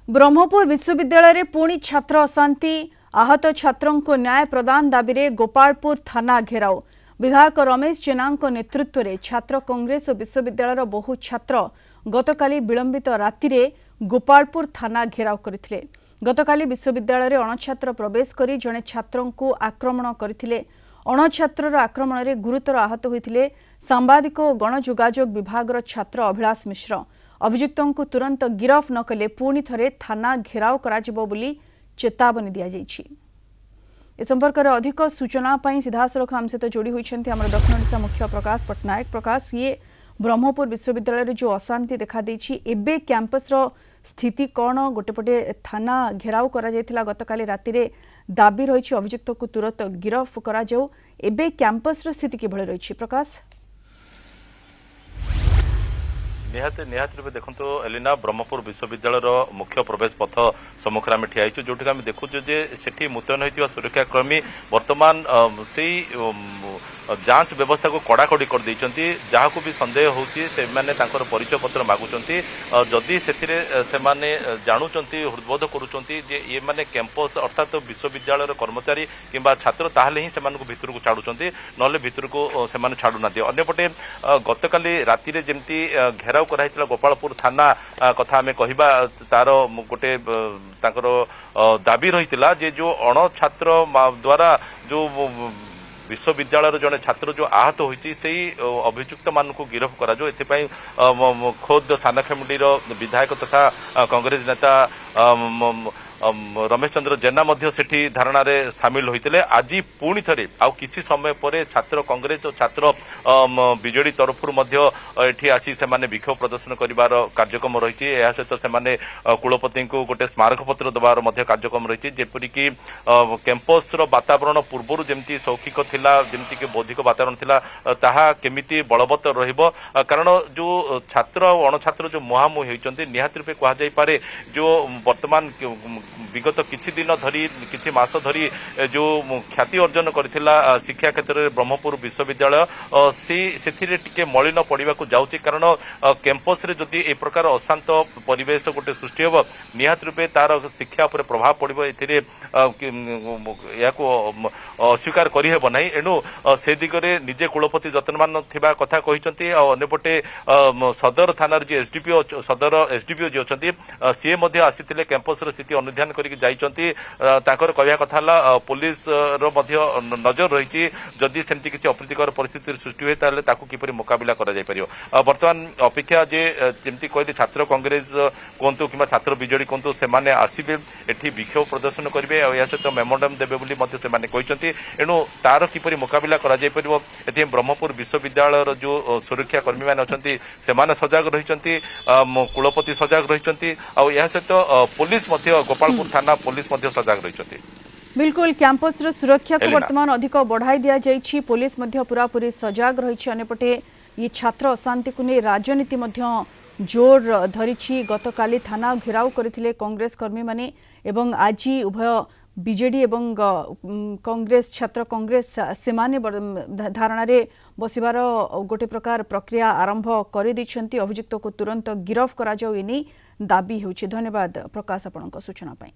ब्रह्मपुर विश्वविद्यालय रे पुणी छात्र अशांति आहत छात्रों को न्याय प्रदान दाबी रे गोपालपुर थाना घेराव। विधायक रमेश जेना नेतृत्व में छात्र कांग्रेस और विश्वविद्यालय बहु छात्र गतकाली विलंबित राति रे गोपालपुर थाना घेराव करथिले। गतकाली विश्वविद्यालय रे अणछात्र प्रवेश करी जने छात्रों को आक्रमण करथिले। अणछात्र आक्रमण रे गुरुतर आहत होइथिले सांबादिक और गणयोगाजोग विभाग छात्र अभिलाष मिश्र। अभियुक्तों को तुरंत गिरफ न कले पुणी थरे थाना घेराव कराजिबो बोली चेतावनी दिया जाइछि। ए संपर्क में अधिक सूचना सीधासलख आम सहित जोड़ी होइछन्ति हमर दक्षिण ओडिशा मुख्य प्रकाश पटनायक। प्रकाश, ये ब्रह्मपुर विश्वविद्यालय रे जो अशांति देखा देछि एबे कैंपस रो स्थिति कौन? गोटेपटे थाना घेराव करा जायतिला गतकाली राति रे दाबी रही अभियुक्त को तुरंत गिरफ करा जाऊ। एबे कैंपस रो स्थिति किभଳି रही? प्रकाश, निहाती रूपे देखो एलिना ब्रह्मपुर विश्वविद्यालय मुख्य प्रवेश पथ सम्मुखें आम ठिया जो आम देखु से मुतयन होता सुरक्षाकर्मी बर्तमान से जांच व्यवस्था को कड़ाकड़ी कर देइचंती। जहाँ को भी संदेह होची से माने तांकर परिचय पत्र मागुचंती। जदि से माने जानुचंती हृदबोध करुचंती जे ये माने कैंपस अर्थात विश्वविद्यालय कर्मचारी किंबा छात्र ताहले ही सेमानकु भितर को छाड़ुचंती, नले भितर को सेमाने छाड़ू नाती। अन्यपटे गतकाली राति रे जेमती घेराव कराइतिला गोपालपुर थाना कथा आमे कहिबा तार गोटे तांकर दाबी रहितिला जे जो अण छात्र द्वारा जो विश्वविद्यालय जड़े छात्र जो आहत होती से अभियुक्त मान को गिरफ करा जो एथिपाई खोद सानखेमुंडीर विधायक तथा कांग्रेस नेता रमेश चंद्र जेना सेठी धारणा रे सामिल होते। आज पुणी थे आउ किछि समय पर छात्र कांग्रेस और छात्र बीजेडी तरफ एठी आसी से विक्षोभ प्रदर्शन करिवार कार्यक्रम रही। यह सहित से कुलपति को गोटे स्मारक पत्र देवार कार्यक्रम रही। जेपरिक कैंपस वातावरण पूर्वर जमी शौक्षिक थिला, जमती कि बौद्धिक वातावरण थिला ताहा केमिति बलवत्त रहिबो। कारण जो छात्र और अणछात्र जो मुहांमुही होइचंती निहाती रूपे कहा जाय पारे जो वर्तमान विगत किछि दिन धरी किछि मास धरी जो ख्याति अर्जन करथिला शिक्षा क्षेत्र में ब्रह्मपुर विश्वविद्यालय से टिके मलिन पड़ा जाउछि। कारण कैंपस रे जदि ए प्रकार अशांत परिवेश गोटे सृष्टि हो निहाती रूपे तार शिक्षा पर प्रभाव पड़ो। एथिरे या अस्वीकार करिहेब नाही। एणु से दिगरे निजे कुलपति जतनमान थिबा कथा कहिसंती। अन्यपटे सदर थाना जे एसडीपीओ सदर एसडीपीओ जे अछंती सी मध्य आसीथिले कैंपस रो स्थिति अनुध्यान करिक जाइचंती। ताकर कहया कथा पुलिस रो मध्य नजर रही जदि सेमती किछि अप्रीतिकर परिस्थिति सृष्टि होय ताले ताकू किपरि मुकाबिला करा जाय परियो। वर्तमान अपेक्षा जे जेमती कहले छात्र कांग्रेस कोंतु किबा छात्र बीजेडी कोंतु से माने आसीबे एठी विक्षोभ प्रदर्शन करिवे और या सहित मेमोरेंडम देबे बोली मध्य से माने कहिसंती। एणु तार किपरि मुकाबिला करा जाय परियो एठी ब्रह्मपुर विश्वविद्यालय जो सुरक्षा कर्मी माने अछंती से माने सजग रहिसंती, कुलपति सजग रहिसंती और या सहित पुलिस मध्य गोपालपुर थाना पुलिस मध्य सजग रहिसंती। बिल्कुल कैंपस रो सुरक्षा को वर्तमान अधिक बढ़ाई दिया जाइछि। पुलिस मध्य पूरा पूरी सजग रहिछि। अन्यपटे ये छात्र अशांति को नहीं राजनीति मध्य जोर धरिछि। गतकाली थाना घेराव करथिले कांग्रेस कर्मी माने एवं आज उभय बीजेडी एवं कांग्रेस छात्र कांग्रेस सेमाने धारणा रे बसिबार गोटे प्रकार प्रक्रिया आरंभ कर दैछंती। अभियुक्त को तुरंत गिरफ करा जाऊ एनी दाबी होछि। धन्यवाद प्रकाश आपनक सूचना पाई।